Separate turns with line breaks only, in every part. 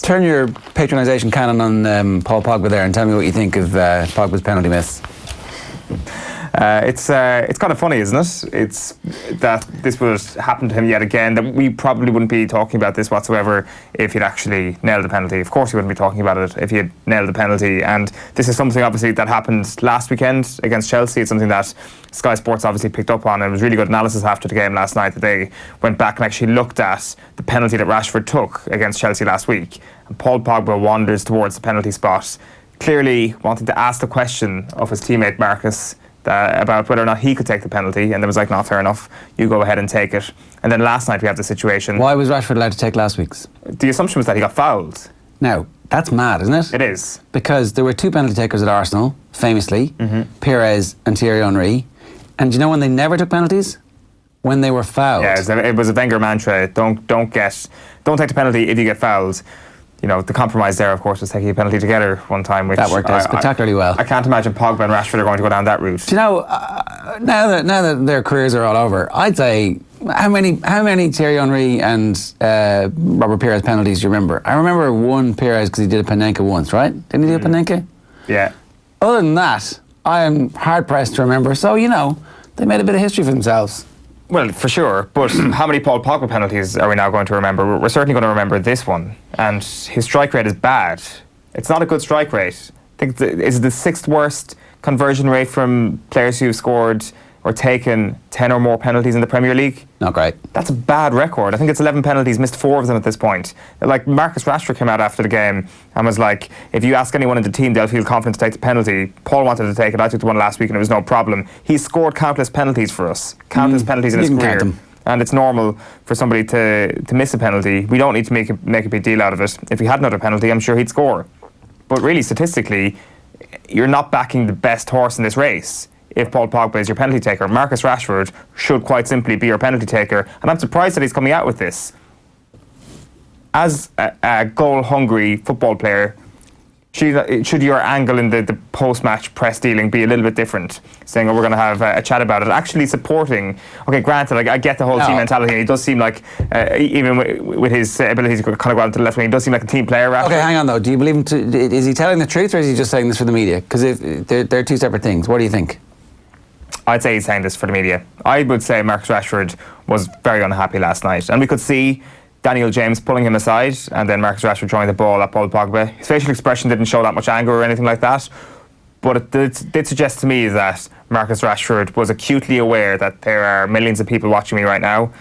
Turn your patronisation cannon on Paul Pogba there and tell me what you think of Pogba's penalty miss.
It's kind of funny, isn't it? It's that this would happen to him yet again, that we probably wouldn't be talking about this whatsoever if he'd actually nailed the penalty. Of course he wouldn't be talking about it if he had nailed the penalty. And this is something obviously that happened last weekend against Chelsea. It's something that Sky Sports obviously picked up on, and it was really good analysis after the game last night that they went back and actually looked at the penalty that Rashford took against Chelsea last week. And Paul Pogba wanders towards the penalty spot, clearly wanting to ask the question of his teammate Marcus about whether or not he could take the penalty, and there was like, not fair enough, you go ahead and take it. And then last night we have the situation.
Why was Rashford allowed to take last week's?
The assumption was that he got fouled.
Now, that's mad, isn't it?
It is.
Because there were two penalty takers at Arsenal, famously, Pires and Thierry Henry. And do you know when they never took penalties? When they were fouled.
Yeah, it was a Wenger mantra. Don't take the penalty if you get fouled. You know, the compromise there, of course, was taking a penalty together one time, which
that worked out spectacularly well.
I can't imagine Pogba and Rashford are going to go down that route.
Do you know, now that their careers are all over, I'd say, how many Thierry Henry and Robert Pires penalties do you remember? I remember one Pires because he did a Panenka once, right? Didn't he do a Panenka?
Yeah.
Other than that, I am hard pressed to remember. So, you know, they made a bit of history for themselves.
Well, for sure, but how many Paul Pogba penalties are we now going to remember? We're certainly going to remember this one, and his strike rate is bad. It's not a good strike rate. I think it's the sixth worst conversion rate from players who've scored or taken 10 or more penalties in the Premier League.
Not great.
That's a bad record. I think it's 11 penalties, missed 4 of them at this point. Like, Marcus Rashford came out after the game and was like, if you ask anyone in the team, they'll feel confident to take the penalty. Paul wanted to take it. I took the one last week and it was no problem. He's scored countless penalties for us. Countless penalties in his career. And it's normal for somebody to miss a penalty. We don't need to make a big deal out of it. If he had another penalty, I'm sure he'd score. But really, statistically, you're not backing the best horse in this race if Paul Pogba is your penalty taker. Marcus Rashford should quite simply be your penalty taker, and I'm surprised that he's coming out with this. As a goal-hungry football player, should your angle in the post-match press dealing be a little bit different? Saying, oh, we're going to have a chat about it. Actually supporting, okay, granted, I get the whole team mentality, and he does seem like, even with his ability to kind of go out to the left wing, he does seem like a team player. Rashford.
Okay, hang on though. Do you believe him is he telling the truth, or is he just saying this for the media? Because they're two separate things. What do you think?
I'd say he's saying this for the media. I would say Marcus Rashford was very unhappy last night, and we could see Daniel James pulling him aside and then Marcus Rashford throwing the ball at Paul Pogba. His facial expression didn't show that much anger or anything like that, but it did suggest to me that Marcus Rashford was acutely aware that there are millions of people watching me right now.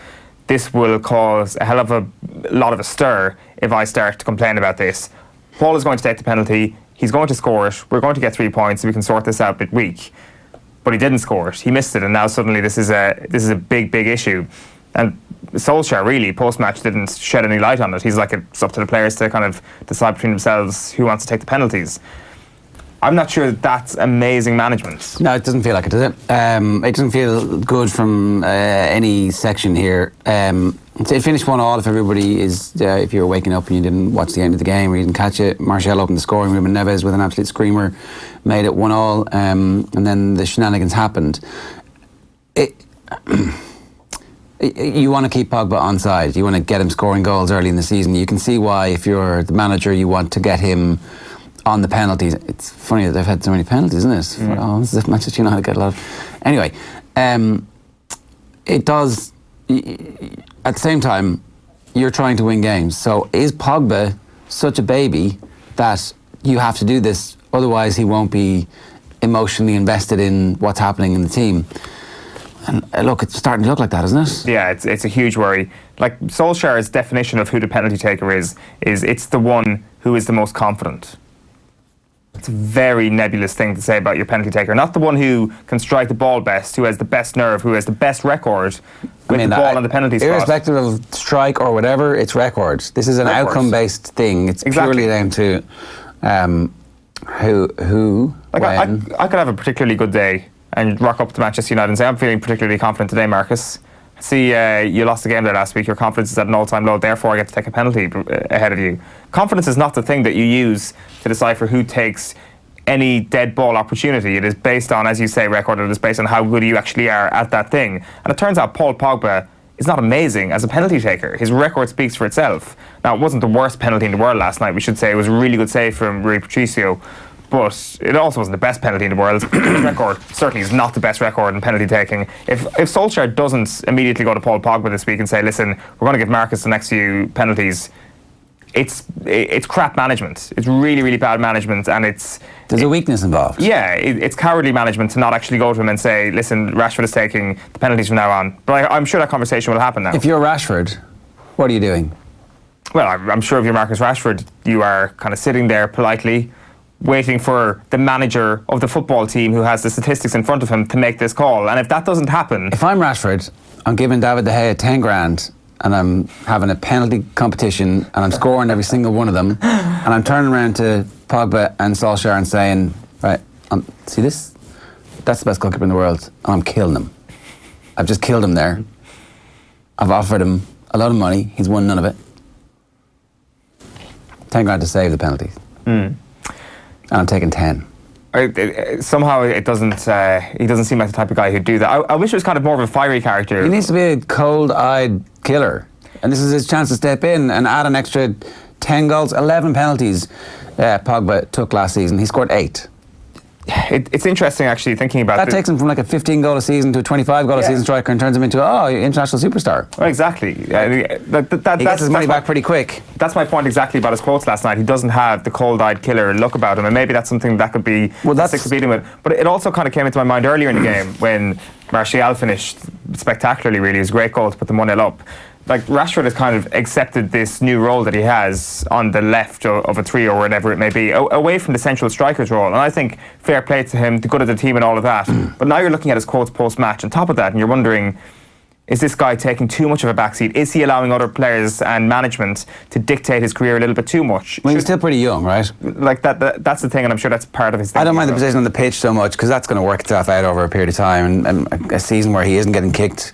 This will cause a hell of a lot of a stir if I start to complain about this. Paul is going to take the penalty, he's going to score it, we're going to get 3 points, and we can sort this out midweek. But he didn't score it. He missed it, and now suddenly this is a big issue. And Solskjaer really post-match didn't shed any light on it. He's like, it's up to the players to kind of decide between themselves who wants to take the penalties. I'm not sure that's amazing management.
No, it doesn't feel like it, does it? It doesn't feel good from any section here. It finished 1-1 if everybody is, if you were waking up and you didn't watch the end of the game or you didn't catch it. Martial opened the scoring room and Neves with an absolute screamer made it 1-1, and then the shenanigans happened. You want to keep Pogba on side. You want to get him scoring goals early in the season. You can see why, if you're the manager, you want to get him on the penalties. It's funny that they've had so many penalties, isn't it? Oh, this is a match that you know how to get a lot of. Anyway, it does. At the same time, you're trying to win games. So is Pogba such a baby that you have to do this? Otherwise, he won't be emotionally invested in what's happening in the team. And look, it's starting to look like that, isn't it?
Yeah, it's a huge worry. Like, Solskjaer's definition of who the penalty taker is it's the one who is the most confident. It's a very nebulous thing to say about your penalty taker. Not the one who can strike the ball best, who has the best nerve, who has the best record with the ball on the penalty spot.
Irrespective of strike or whatever, it's record. This is an outcome-based thing. It's purely down to who, like, when.
I could have a particularly good day and rock up to Manchester United and say, I'm feeling particularly confident today, Marcus. See, you lost the game there last week, your confidence is at an all-time low, therefore I get to take a penalty ahead of you. Confidence is not the thing that you use to decipher who takes any dead ball opportunity. It is based on, as you say, record. It is based on how good you actually are at that thing. And it turns out Paul Pogba is not amazing as a penalty taker. His record speaks for itself. Now, it wasn't the worst penalty in the world last night. We should say it was a really good save from Rui Patricio, but it also wasn't the best penalty in the world. His record certainly is not the best record in penalty taking. If Solskjaer doesn't immediately go to Paul Pogba this week and say, listen, we're going to give Marcus the next few penalties, it's crap management. It's really, really bad management, and
there's a weakness involved.
Yeah, it's cowardly management to not actually go to him and say, listen, Rashford is taking the penalties from now on. But I'm sure that conversation will happen now.
If you're Rashford, what are you doing?
Well, I'm sure if you're Marcus Rashford, you are kind of sitting there politely, waiting for the manager of the football team who has the statistics in front of him to make this call. And if that doesn't happen...
If I'm Rashford, I'm giving David De Gea 10 grand and I'm having a penalty competition and I'm scoring every single one of them and I'm turning around to Pogba and Solskjaer and saying, right, see this? That's the best goalkeeper in the world and I'm killing him. I've just killed him there. I've offered him a lot of money. He's won none of it. 10 grand to save the penalties. And I'm taking 10.
Somehow it doesn't. He doesn't seem like the type of guy who'd do that. I wish it was kind of more of a fiery character.
He needs to be a cold-eyed killer, and this is his chance to step in and add an extra 10 goals, 11 penalties. Pogba took last season. He scored 8.
It's interesting actually thinking about
that. Takes him from like a 15 goal a season to a 25 goal a season striker and turns him into international superstar.
Well, exactly.
He gets his money back pretty quick.
That's my point exactly about his quotes last night. He doesn't have the cold-eyed killer look about him, and maybe that's something that could be six beating with. But it also kind of came into my mind earlier in the game when Martial finished spectacularly. Really, it was a great goal to put them 1-0 up. Like, Rashford has kind of accepted this new role that he has on the left of a three or whatever it may be, away from the central striker's role. And I think fair play to him, the good of the team and all of that. But now you're looking at his quotes post-match on top of that and you're wondering, is this guy taking too much of a backseat? Is he allowing other players and management to dictate his career a little bit too much?
Well, he's still pretty young, right?
Like that's the thing, and I'm sure that's part of his thing.
I don't mind the position on the pitch so much because that's going to work itself out over a period of time, and a season where he isn't getting kicked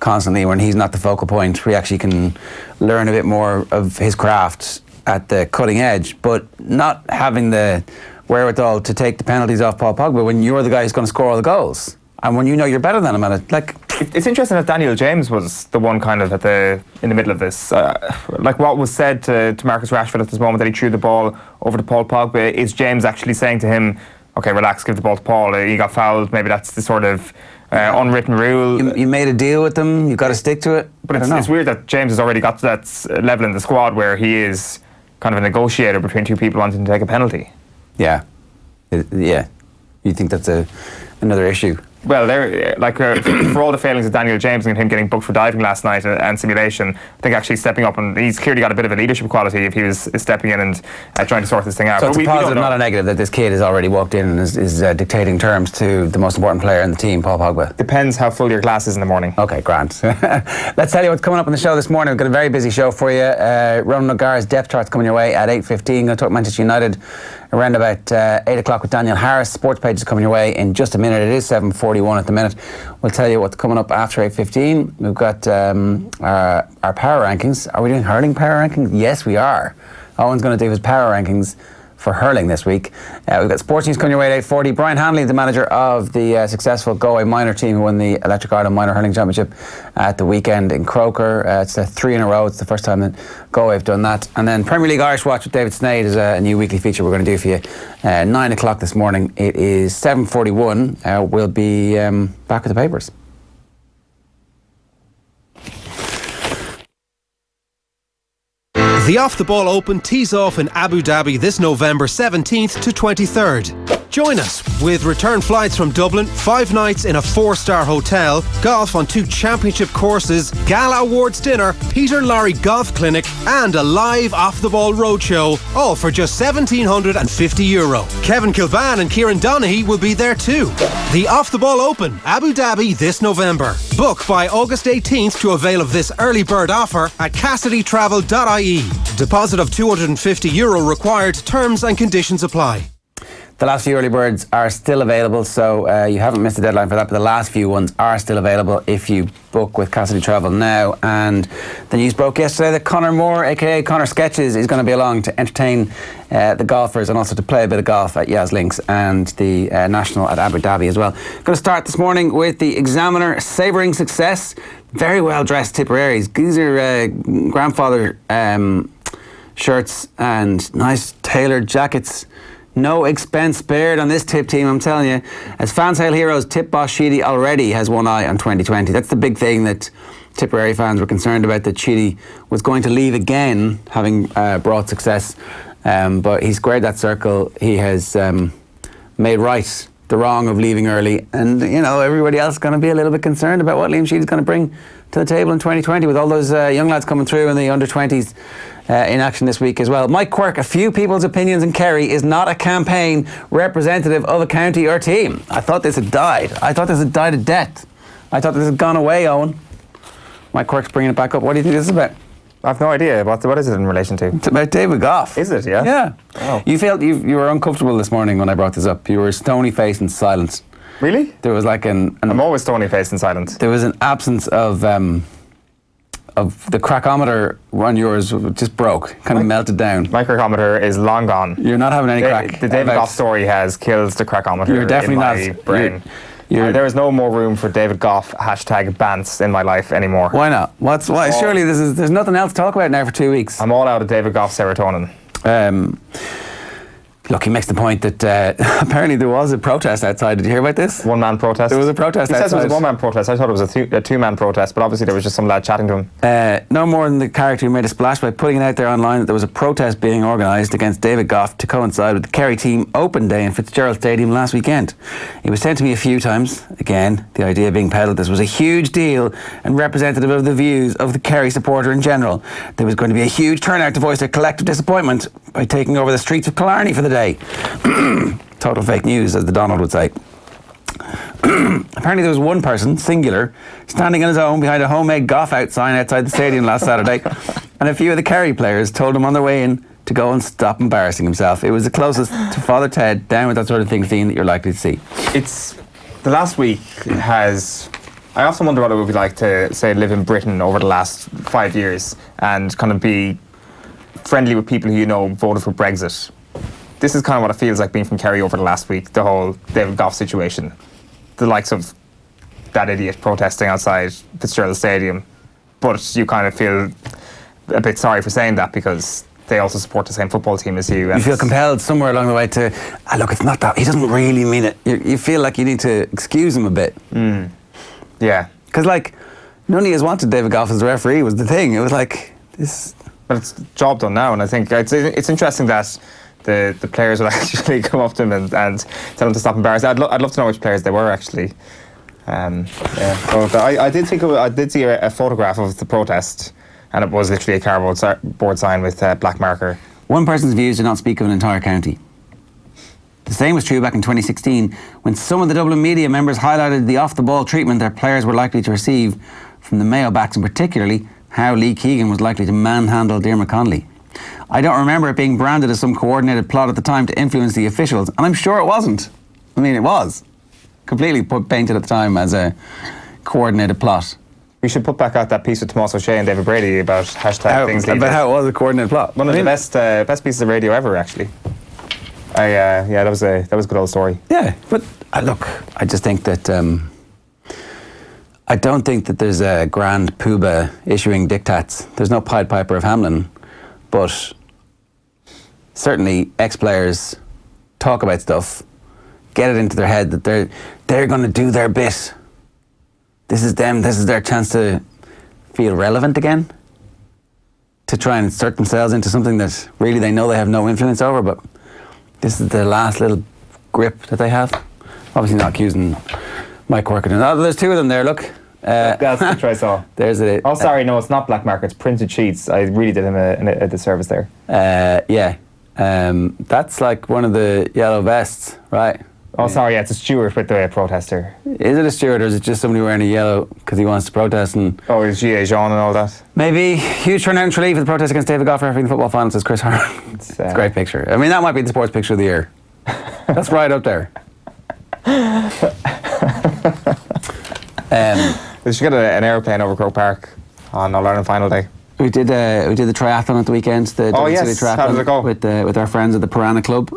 constantly, when he's not the focal point, we actually can learn a bit more of his craft at the cutting edge, but not having the wherewithal to take the penalties off Paul Pogba when you're the guy who's going to score all the goals. And when you know you're better than him at it, like...
It's interesting that Daniel James was the one kind of in the middle of this. Like what was said to Marcus Rashford at this moment that he threw the ball over to Paul Pogba, is James actually saying to him, okay, relax, give the ball to Paul, he got fouled, maybe that's the sort of unwritten rule.
You made a deal with them, you've got to stick to it.
But it's weird that James has already got to that level in the squad where he is kind of a negotiator between two people wanting to take a penalty.
Yeah. Yeah. You think that's another issue?
Well, for all the failings of Daniel James and him getting booked for diving last night and simulation, I think actually stepping up, and he's clearly got a bit of a leadership quality if he was stepping in and trying to sort this thing out.
So it's a positive, not a negative, that this kid has already walked in and is dictating terms to the most important player in the team, Paul Pogba.
Depends how full your glass is in the morning.
Okay, grand. Let's tell you what's coming up on the show this morning. We've got a very busy show for you. Ronan O'Gara's depth chart's coming your way at 8:15. Going to talk Manchester United around about 8 o'clock with Daniel Harris. Sports page is coming your way in just a minute. It is 7:41 at the minute. We'll tell you what's coming up after 8:15. We've got our power rankings. Are we doing hurling power rankings? Yes, we are. Owen's going to do his power rankings for hurling this week. We've got sports news coming your way at 8:40. Brian Hanley, the manager of the successful Gough minor team who won the Electric Ireland Minor Hurling Championship at the weekend in Croker. It's 3 in a row. It's the first time that Gough have done that. And then Premier League Irish Watch with David Sneyd is a new weekly feature we're going to do for you. 9 o'clock this morning. It is 7:41. We'll be back with the papers.
The Off the Ball Open tees off in Abu Dhabi this November 17th to 23rd. Join us with return flights from Dublin, 5 nights in a 4-star hotel, golf on 2 championship courses, Gala Awards dinner, Peter Lorry Golf Clinic and a live Off the Ball roadshow, all for just €1,750. Kevin Kilban and Kieran Donaghy will be there too. The Off the Ball Open, Abu Dhabi this November. Book by August 18th to avail of this early bird offer at cassidytravel.ie. Deposit of €250 required. Terms and conditions apply.
The last few early birds are still available, so you haven't missed the deadline for that, but the last few ones are still available if you book with Cassidy Travel now. And the news broke yesterday that Conor Moore, aka Conor Sketches, is going to be along to entertain the golfers and also to play a bit of golf at Yas Links and the National at Abu Dhabi as well. Going to start this morning with the Examiner savouring success. Very well dressed Tipperaries. These are grandfather shirts and nice tailored jackets. No expense spared on this Tip team, I'm telling you. As fansale heroes, Tip boss Sheedy already has one eye on 2020. That's the big thing that Tipperary fans were concerned about, that Sheedy was going to leave again, having brought success. But he squared that circle. He has made right the wrong of leaving early. And, you know, everybody else is going to be a little bit concerned about what Liam Sheedy's going to bring to the table in 2020 with all those young lads coming through in the under-20s in action this week as well. Mike Quirk, a few people's opinions in Kerry is not a campaign representative of a county or team. I thought this had died. I thought this had died a death. I thought this had gone away, Owen. Mike Quirk's bringing it back up. What do you think this is about?
I've no idea. What is it in relation to?
It's about David Gough.
Is it, yeah?
Yeah.
Oh.
You felt you were uncomfortable this morning when I brought this up. You were stony-faced and silent.
Really?
There was like
I'm always stony-faced and silent.
There was an absence of the cracometer on yours just broke, kind of melted down.
My cracometer is long gone.
You're not having any crack.
The David Gough story has killed the cracometer.
You're definitely
in my
not.
brain. There is no more room for David Gough #bants in my life anymore.
Why not? Why? Surely there's nothing else to talk about now for 2 weeks.
I'm all out of David Gough serotonin.
Look, he makes the point that apparently there was a protest outside. Did you hear about this?
One-man protest?
There was a protest outside.
He says it was a one-man protest. I thought it was a two-man protest, but obviously there was just some lad chatting to him.
No more than the character who made a splash by putting it out there online that there was a protest being organised against David Gough to coincide with the Kerry team open day in Fitzgerald Stadium last weekend. It was sent to me a few times. Again, the idea being peddled this was a huge deal and representative of the views of the Kerry supporter in general. There was going to be a huge turnout to voice their collective disappointment by taking over the streets of Killarney for the day. Total fake news, as the Donald would say. Apparently there was one person, singular, standing on his own behind a homemade Gough out sign outside the stadium last Saturday, and a few of the Kerry players told him on their way in to go and stop embarrassing himself. It was the closest to Father Ted down with that sort of thing scene that you're likely to see.
It's the last week has. I often wonder what it would be like to, say, live in Britain over the last 5 years and kind of be friendly with people who you know voted for Brexit. This is kind of what it feels like being from Kerry over the last week, the whole David Gough situation. The likes of that idiot protesting outside Fitzgerald Stadium. But you kind of feel a bit sorry for saying that because they also support the same football team as you.
You feel compelled somewhere along the way to, look, it's not that, he doesn't really mean it. You feel like you need to excuse him a bit.
Yeah.
Because, like, none of us wanted David Gough as the referee was the thing. It was like, this...
But it's job done now, and I think it's interesting that the players would actually come up to him and tell him to stop embarrassing. I'd love to know which players they were actually. So I did see a photograph of the protest, and it was literally a cardboard sign with black marker.
One person's views do not speak of an entire county. The same was true back in 2016 when some of the Dublin media members highlighted the off-the-ball treatment their players were likely to receive from the Mayo backs, and particularly how Lee Keegan was likely to manhandle Diarmuid Connolly. I don't remember it being branded as some coordinated plot at the time to influence the officials, and I'm sure it wasn't. I mean, it was completely painted at the time as a coordinated plot.
We should put back out that piece with Tomás O'Shea and David Brady about things.
About how it was a coordinated plot.
One of the best pieces of radio ever, actually. That was a good old story.
Yeah, but look, I just think that I don't think that there's a grand poobah issuing diktats. There's no Pied Piper of Hamelin, but certainly ex-players talk about stuff, get it into their head that they're going to do their bit. This is them. This is their chance to feel relevant again, to try and insert themselves into something that really they know they have no influence over, but this is the last little grip that they have. Obviously not accusing Mike Quirk. There's two of them there, look.
That's the choice.
There's it.
Oh, sorry, no, it's not black marker. It's printed sheets. I really did him a disservice there.
That's like one of the yellow vests, right?
Oh, sorry, yeah, it's a steward with the protester.
Is it a steward or is it just somebody wearing a yellow because he wants to protest? And
oh, it's GAA Jean and all that.
Maybe. Huge turnout in Tralee for the protest against David Gough refereeing the football final, says Chris Hurling. It's a great picture. I mean, that might be the sports picture of the year. That's right up there.
We should get an aeroplane over Croke Park on All Ireland final day.
We did the triathlon at the weekend. The
Oh, yes.
City triathlon.
How did it go?
With our friends at the Piranha Club.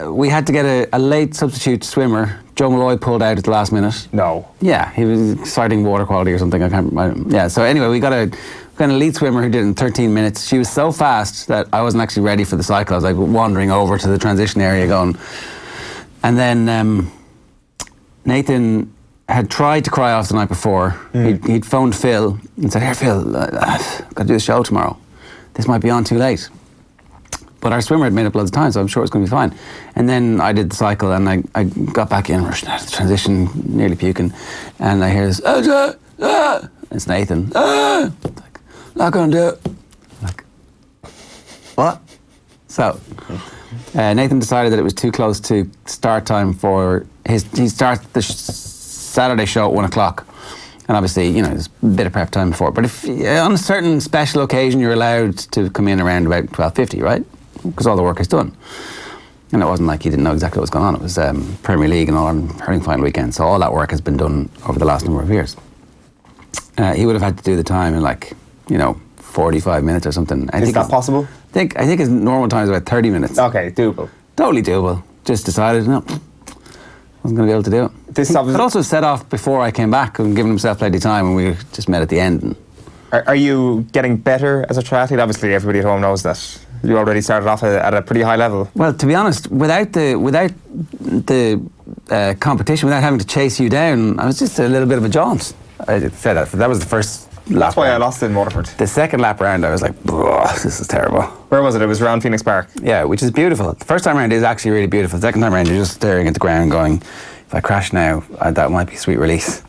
We had to get a late substitute swimmer. Joe Malloy pulled out at the last minute.
No.
Yeah, he was citing water quality or something. So anyway, we got an elite swimmer who did it in 13 minutes. She was so fast that I wasn't actually ready for the cycle. I was like wandering over to the transition area going. And then Nathan had tried to cry off the night before. He'd phoned Phil and said, "Here, Phil, I've got to do the show tomorrow. This might be on too late." But our swimmer had made up loads of time, so I'm sure it's going to be fine. And then I did the cycle, and I got back in, rushing out of the transition, nearly puking. And I hear this, it's Nathan. It's like, not going to do it. I'm like, what? So Nathan decided that it was too close to start time for he starts the Saturday show at 1 o'clock. And obviously, there's a bit of prep time before. But if on a certain special occasion, you're allowed to come in around about 12:50, right? Because all the work is done. And it wasn't like he didn't know exactly what was going on. It was Premier League and all Hurling final weekend. So all that work has been done over the last number of years. He would have had to do the time in 45 minutes or something.
Is that possible?
I think his normal time is about 30 minutes.
Okay, doable.
Totally doable. Just decided, no, wasn't going to be able to do it. He could also set off bore I came back and given himself plenty of time, and we just met at the end.
Are you getting better as a triathlete? Obviously, everybody at home knows that you already started off at a pretty high level.
Well, to be honest, without the competition, without having to chase you down, I was just a little bit of a jaunt. I said that was the first lap.
That's why
round.
I lost in Waterford.
The second lap round, I was like, this is terrible.
Where was it? It was around Phoenix Park.
Yeah, which is beautiful. The first time round is actually really beautiful. The second time round, you're just staring at the ground going, if I crash now, that might be a sweet release.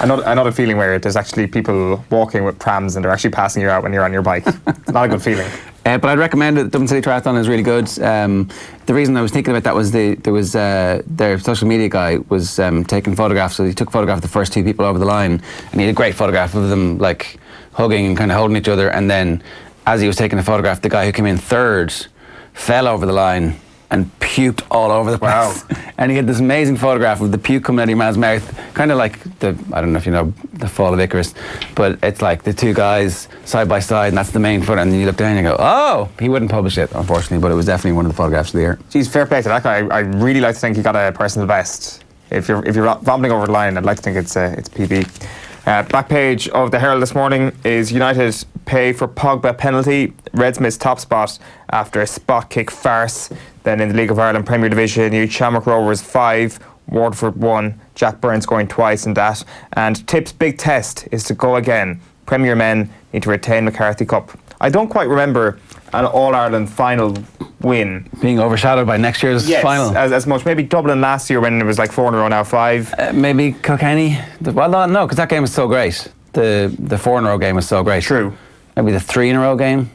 I know the feeling where there's actually people walking with prams and they're actually passing you out when you're on your bike. It's not a good feeling.
But I'd recommend it. Dublin City Triathlon is really good. The reason I was thinking about that was their social media guy was taking photographs. So he took a photograph of the first two people over the line, and he had a great photograph of them like hugging and kind of holding each other. And then, as he was taking the photograph, the guy who came in third fell over the line and puked all over the place.
Wow.
And he had this amazing photograph of the puke coming out of your man's mouth, kind of like I don't know if you know the Fall of Icarus, but it's like the two guys side by side, and that's the main photo, and then you look down and you go, oh, he wouldn't publish it, unfortunately, but it was definitely one of the photographs of the year.
Geez, fair play to that guy. I really like to think he got a personal best. If you're vomiting over the line, I'd like to think it's PB. Back page of the Herald this morning is United pay for Pogba penalty. Reds miss top spot after a spot kick farce. Then in the League of Ireland Premier Division, New Shamrock Rovers 5, Waterford 1, Jack Byrne scoring twice in that. And Tip's big test is to go again. Premier men need to retain McCarthy Cup. I don't quite remember an All-Ireland final win
Being overshadowed by next year's final.
as much. Maybe Dublin last year when it was like 4 in a row, now 5.
Maybe Kilkenny. Well, no, because that game was so great. The 4 in a row game was so great.
True.
Maybe the 3 in a row game.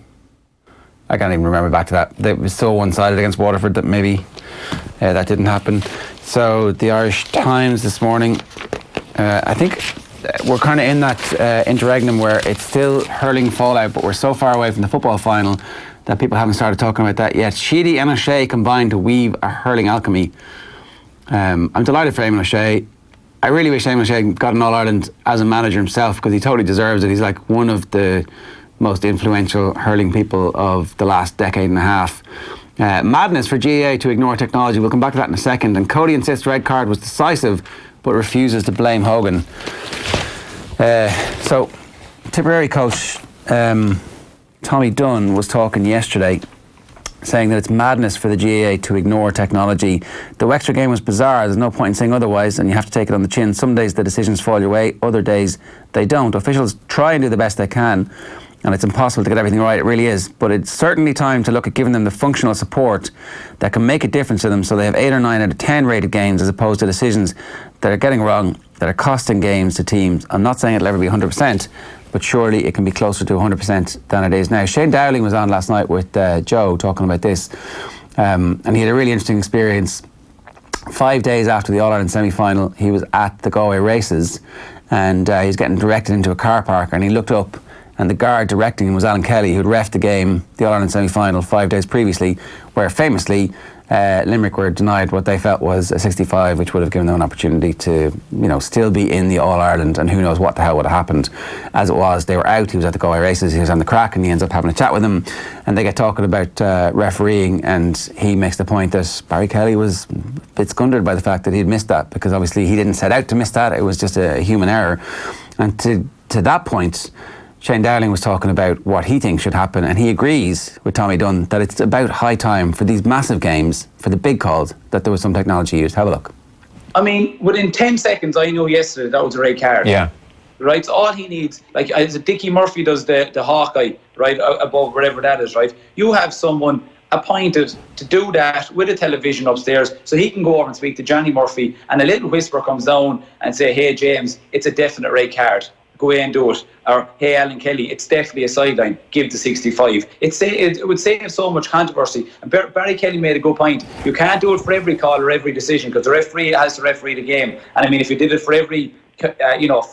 I can't even remember back to that. It was so one-sided against Waterford that maybe that didn't happen. So the Irish Times this morning, I think we're kind of in that interregnum where it's still hurling fallout, but we're so far away from the football final that people haven't started talking about that yet. Sheedy and O'Shea combined to weave a hurling alchemy. I'm delighted for Eamon O'Shea. I really wish Eamon O'Shea got an All-Ireland as a manager himself, because he totally deserves it. He's like one of the most influential hurling people of the last decade and a half. Madness for GAA to ignore technology. We'll come back to that in a second. And Cody insists red card was decisive, but refuses to blame Hogan. So, Tipperary coach Tommy Dunn was talking yesterday, saying that it's madness for the GAA to ignore technology. The Wexford game was bizarre. There's no point in saying otherwise, and you have to take it on the chin. Some days the decisions fall your way, other days they don't. Officials try and do the best they can, and it's impossible to get everything right. It really is. But it's certainly time to look at giving them the functional support that can make a difference to them, so they have 8 or 9 out of 10 rated games, as opposed to decisions that are getting wrong, that are costing games to teams. I'm not saying it'll ever be 100%, but surely it can be closer to 100% than it is now. Shane Dowling was on last night with Joe talking about this, and he had a really interesting experience. 5 days after the All-Ireland semi-final, he was at the Galway races, and he was getting directed into a car park, and he looked up and the guard directing him was Alan Kelly, who'd reffed the game, the All-Ireland semi-final 5 days previously, where famously Limerick were denied what they felt was a 65, which would have given them an opportunity to, still be in the All-Ireland, and who knows what the hell would have happened. As it was, they were out. He was at the Galway races, he was on the crack, and he ends up having a chat with them, and they get talking about refereeing, and he makes the point that Barry Kelly was a bit scundered by the fact that he'd missed that, because obviously he didn't set out to miss that, it was just a human error. And to that point, Shane Dowling was talking about what he thinks should happen, and he agrees with Tommy Dunn that it's about high time for these massive games, for the big calls, that there was some technology used. Have a look.
I mean, within 10 seconds, I know yesterday that was a red card.
Yeah.
Right, so all he needs, like as Dickie Murphy does the Hawkeye, right, above wherever that is, right? You have someone appointed to do that with a television upstairs, so he can go over and speak to Johnny Murphy, and a little whisper comes down and say, hey James, it's a definite red card. Go away and do it. Or, hey, Alan Kelly, it's definitely a sideline. Give the 65. It would save so much controversy. And Barry Kelly made a good point. You can't do it for every call or every decision, because the referee has to referee the game. And I mean, if you did it for every,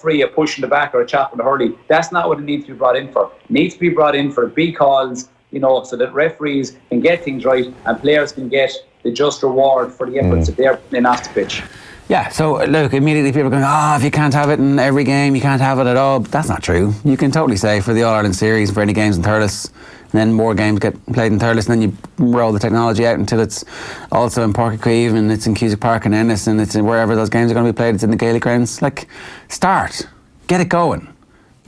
free, a push in the back or a chop in the hurley, that's not what it needs to be brought in for. It needs to be brought in for big calls, so that referees can get things right and players can get the just reward for the efforts that they're putting off the pitch.
Yeah, so look, immediately people are going, if you can't have it in every game, you can't have it at all. But that's not true. You can totally say for the All-Ireland series, for any games in Thurles, and then more games get played in Thurles, and then you roll the technology out until it's also in Páirc Uí Chaoimh, and it's in Cusack Park and Ennis, and it's in wherever those games are going to be played, it's in the Gaelic grounds. Like, start. Get it going.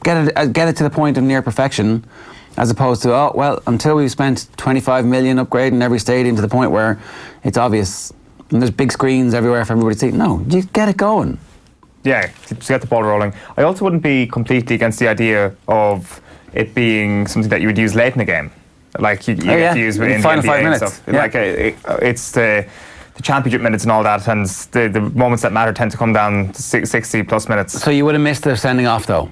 Get it to the point of near perfection, as opposed to, until we've spent 25 million upgrading every stadium to the point where it's obvious, and there's big screens everywhere for everybody to see. No, you get it going.
Yeah, just get the ball rolling. I also wouldn't be completely against the idea of it being something that you would use late in the game. Like you get to use within the
final
NBA
5 minutes.
And stuff.
Yeah.
Like it's the championship minutes and all that, and the moments that matter tend to come down to 60 plus minutes.
So you would have missed the sending off though.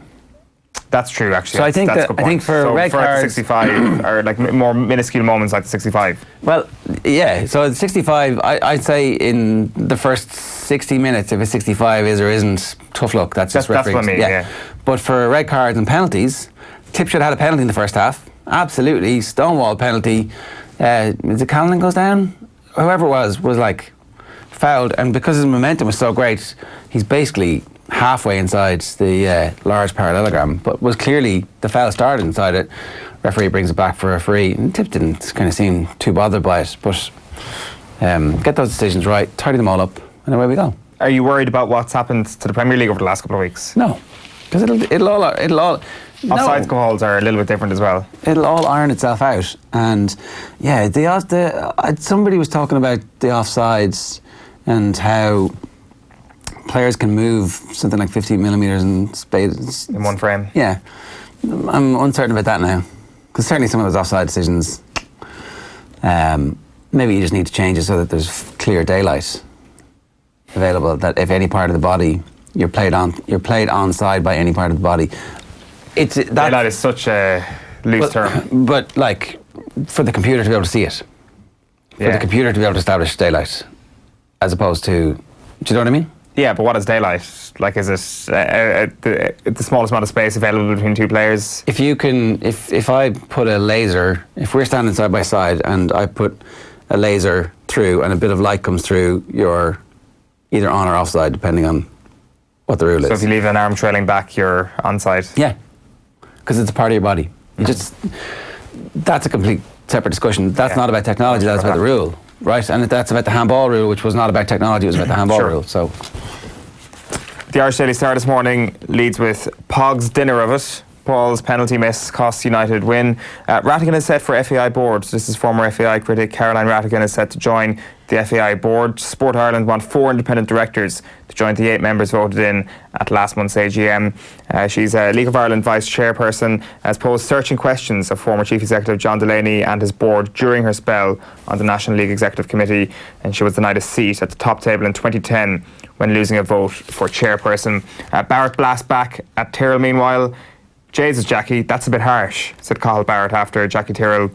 That's true, actually.
So I think
that's
that
a good
I
point.
think for
so
red
for
cards,
the 65 or like more minuscule moments like the 65.
Well, yeah. So the 65, I'd say in the first 60 minutes, if a 65 is or isn't, tough luck. That's just
That's what I mean. Yeah.
But for red cards and penalties, Tip should have had a penalty in the first half. Absolutely, stonewall penalty. Is it Callan goes down? Whoever it was like fouled, and because his momentum was so great, he's basically halfway inside the large parallelogram, but was clearly the foul started inside it. Referee brings it back for a free, and Tip didn't kind of seem too bothered by it, but get those decisions right, tidy them all up, and away we go.
Are you worried about what's happened to the Premier League over the last couple of weeks?
No, because it'll all
Offsides goals are a little bit different as well.
It'll all iron itself out, and yeah, somebody was talking about the offsides and how players can move something like 15 millimetres
in one frame.
Yeah, I'm uncertain about that now, because certainly some of those offside decisions, maybe you just need to change it so that there's clear daylight available. That if any part of the body you're played onside by any part of the body.
Daylight is such a loose term.
But like for the computer to be able to see it, for the computer to be able to establish daylight, as opposed to, do you know what I mean?
Yeah, but what is daylight? Like, is it the smallest amount of space available between two players?
If I put a laser, if we're standing side by side and I put a laser through and a bit of light comes through, you're either on or offside, depending on what the rule is.
So if you leave an arm trailing back, you're onside?
Yeah, because it's a part of your body. That's a complete separate discussion. That's not about technology, that's about the rule. Right, and that's about the handball rule, which was not about technology, it was about the handball rule. So,
the Irish Daily Star this morning leads with Pog's dinner of it. Paul's penalty miss costs United win. Rattigan is set for FAI board. This is former FAI critic Caroline Rattigan is set to join the FAI board. Sport Ireland want 4 independent directors to join the 8 members voted in at last month's AGM. She's a League of Ireland vice chairperson, has posed searching questions of former chief executive John Delaney and his board during her spell on the National League Executive Committee, and she was denied a seat at the top table in 2010 when losing a vote for chairperson. Barrett Blast back at Tyrrell meanwhile. Jesus, Jackie, that's a bit harsh, said Cathal Barrett after Jackie Tyrrell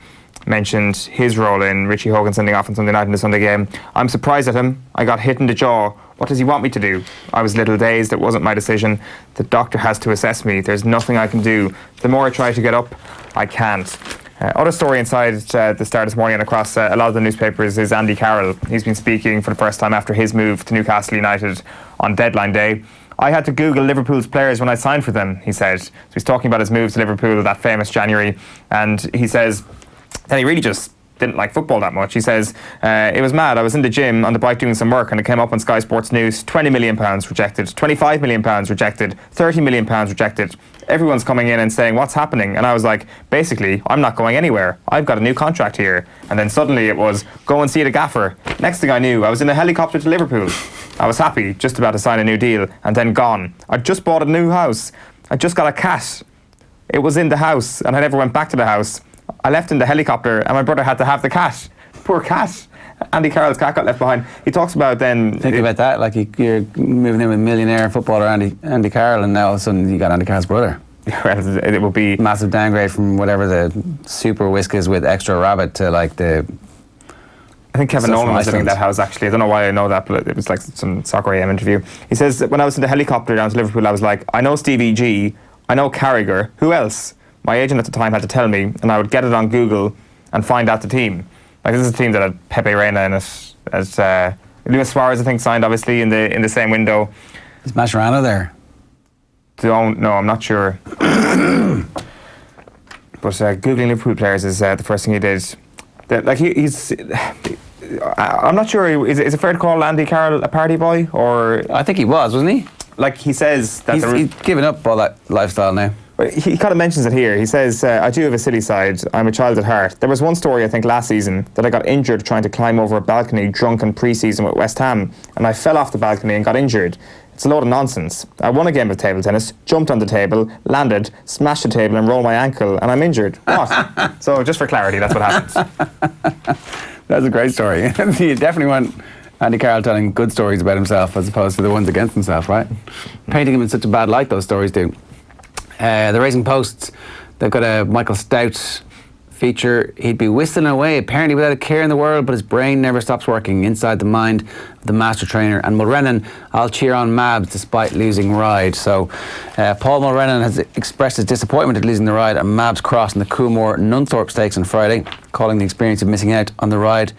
mentioned his role in Richie Hogan sending off on Sunday night in the Sunday game. I'm surprised at him. I got hit in the jaw. What does he want me to do? I was a little dazed. It wasn't my decision. The doctor has to assess me. There's nothing I can do. The more I try to get up, I can't. Other story inside the Star this morning and across a lot of the newspapers is Andy Carroll. He's been speaking for the first time after his move to Newcastle United on deadline day. I had to Google Liverpool's players when I signed for them, he said. So he's talking about his move to Liverpool that famous January, and he says that he really just didn't like football that much. He says, it was mad. I was in the gym on the bike doing some work and it came up on Sky Sports News, £20 million rejected, £25 million rejected, £30 million rejected. Everyone's coming in and saying, what's happening? And I was like, basically, I'm not going anywhere. I've got a new contract here. And then suddenly it was, go and see the gaffer. Next thing I knew, I was in a helicopter to Liverpool. I was happy, just about to sign a new deal, and then gone. I just bought a new house. I just got a cat. It was in the house, and I never went back to the house. I left in the helicopter, and my brother had to have the cat. Poor cat. Andy Carroll's cat got left behind. He talks about then...
Think about that, like you're moving in with millionaire footballer Andy Carroll, and now all of a sudden you got Andy Carroll's brother.
Well, it would be...
Massive downgrade from whatever the super whiskers with extra rabbit to like the...
I think Kevin Nolan was sitting in that house, actually. I don't know why I know that, but it was like some Soccer AM interview. He says, when I was in the helicopter down to Liverpool, I was like, I know Stevie G, I know Carragher, who else? My agent at the time had to tell me, and I would get it on Google and find out the team. Like, this is a team that had Pepe Reina in it, as Luis Suarez, I think, signed, obviously, in the same window.
Is Mascherano there?
Don't know, I'm not sure. But Googling Liverpool players is the first thing he did. Like he's, I'm not sure. Is it fair to call Andy Carroll a party boy, or
I think he was, wasn't he?
Like he says that
he's given up all that lifestyle now.
He kind of mentions it here. He says, I do have a silly side. I'm a child at heart. There was one story, I think, last season that I got injured trying to climb over a balcony drunk in pre-season with West Ham, and I fell off the balcony and got injured. It's a load of nonsense. I won a game of table tennis, jumped on the table, landed, smashed the table and rolled my ankle, and I'm injured. What? So just for clarity, that's what happens.
That's a great story. You definitely want Andy Carroll telling good stories about himself as opposed to the ones against himself, right? Painting him in such a bad light, those stories do. The Racing Post, they've got a Michael Stout feature. He'd be whistling away, apparently without a care in the world, but his brain never stops working inside the mind of the master trainer. And Mulrennan, I'll cheer on Mabs despite losing ride. So Paul Mulrennan has expressed his disappointment at losing the ride at Mabs Cross in the Coolmore Nunthorpe Stakes on Friday, calling the experience of missing out on the ride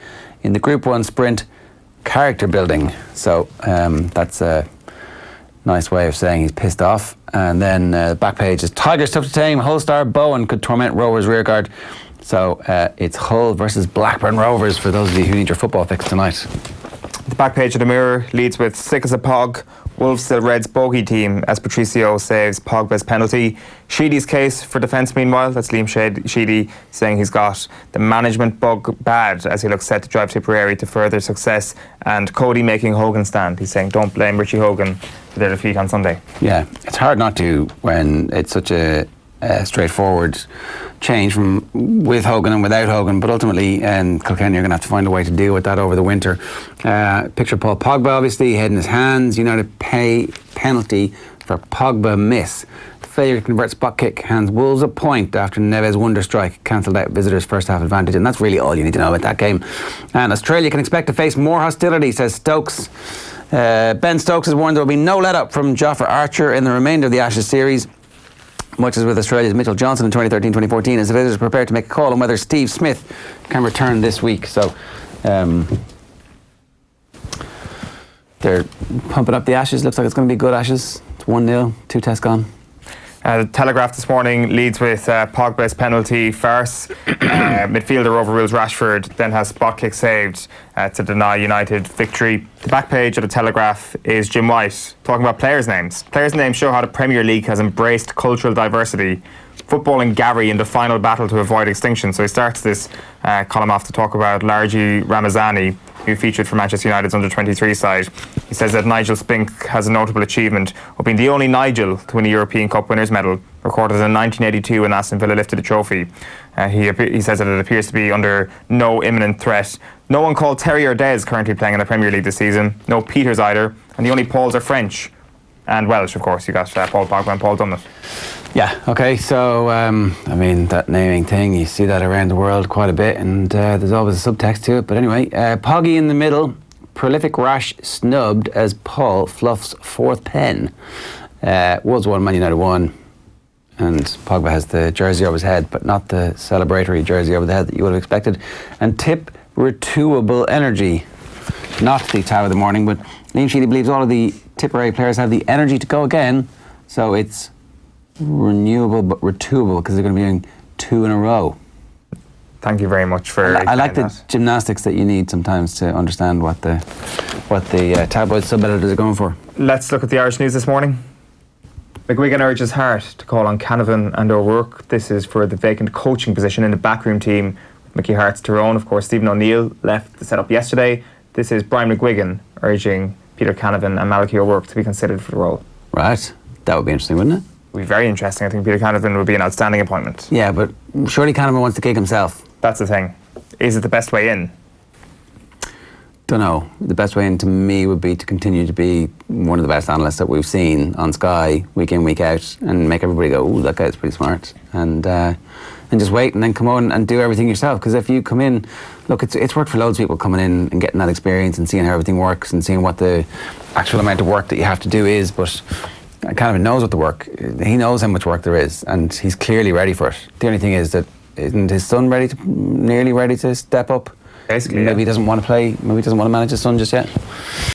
in the Group 1 sprint character building. So that's a nice way of saying he's pissed off. And then the back page is Tigers tough to tame. Hull star Bowen could torment Rovers rearguard. So it's Hull versus Blackburn Rovers for those of you who need your football fix tonight.
The back page of the Mirror leads with sick as a pog. Wolves still Reds bogey team as Patricio saves Pogba's penalty. Sheedy's case for defence meanwhile. That's Liam Sheedy saying he's got the management bug bad as he looks set to drive Tipperary to further success. And Cody making Hogan stand. He's saying don't blame Richie Hogan for their defeat on Sunday.
Yeah, it's hard not to when it's such a straightforward change from with Hogan and without Hogan, but ultimately Kilkenny are going to have to find a way to deal with that over the winter. Picture Paul Pogba, obviously, head in his hands. United pay penalty for Pogba miss. Failure to convert spot kick hands Wolves a point after Neves wonder strike cancelled out visitors' first half advantage, and that's really all you need to know about that game. And Australia can expect to face more hostility, says Stokes. Ben Stokes has warned there will be no let-up from Jofra Archer in the remainder of the Ashes series. Much as with Australia's Mitchell Johnson in 2013-2014, as the visitors are prepared to make a call on whether Steve Smith can return this week. So they're pumping up the Ashes. Looks like it's going to be good Ashes. It's 1-0, 2 tests gone.
The Telegraph this morning leads with Pogba's penalty farce. Midfielder overrules Rashford, then has spot kick saved to deny United victory. The back page of the Telegraph is Jim White talking about players' names. Players' names show how the Premier League has embraced cultural diversity. Footballing Gary in the final battle to avoid extinction. So he starts this column off to talk about Largi Ramazani, who featured for Manchester United's under-23 side. He says that Nigel Spink has a notable achievement of being the only Nigel to win a European Cup winners' medal, recorded in 1982 when Aston Villa lifted the trophy. He says that it appears to be under no imminent threat. No one called Terry or Des currently playing in the Premier League this season. No Peters either. And the only Pauls are French. And Welsh, of course. You got Paul Pogba and Paul Dummett.
Yeah, okay, so, I mean, that naming thing, you see that around the world quite a bit, and there's always a subtext to it. But anyway, Poggy in the middle, prolific Rash snubbed as Paul fluffs fourth pen. Wolves 1, Man United 1, and Pogba has the jersey over his head, but not the celebratory jersey over the head that you would have expected. And tip, renewable energy. Not the Tower of the Morning, but Liam Sheedy believes all of the Tipperary players have the energy to go again, so it's renewable but retooable because they're going to be doing 2 in a row.
Thank you very much for.
I like the gymnastics that you need sometimes to understand what the tabloid sub-editors are going for.
Let's look at the Irish news this morning. McGuigan urges Hart to call on Canavan and O'Rourke. This is for the vacant coaching position in the backroom team. Mickey Hart's Tyrone, of course. Stephen O'Neill left the setup yesterday. This is Brian McGuigan urging Peter Canavan and Malachy O'Rourke to be considered for the role.
Right, that would be interesting, wouldn't it?
It would be very interesting. I think Peter Canavan would be an outstanding appointment.
Yeah, but surely Canavan wants to kick himself.
That's the thing. Is it the best way in?
Don't know. The best way in to me would be to continue to be one of the best analysts that we've seen on Sky week in, week out, and make everybody go, "Ooh, that guy's pretty smart," and just wait and then come on and do everything yourself. Because if you come in, look, it's worked for loads of people coming in and getting that experience and seeing how everything works and seeing what the actual amount of work that you have to do is. But Canavan knows what the work. He knows how much work there is, and he's clearly ready for it. The only thing is that isn't his son nearly ready to step up?
Basically,
maybe he doesn't want to play. Maybe he doesn't want to manage his son just yet.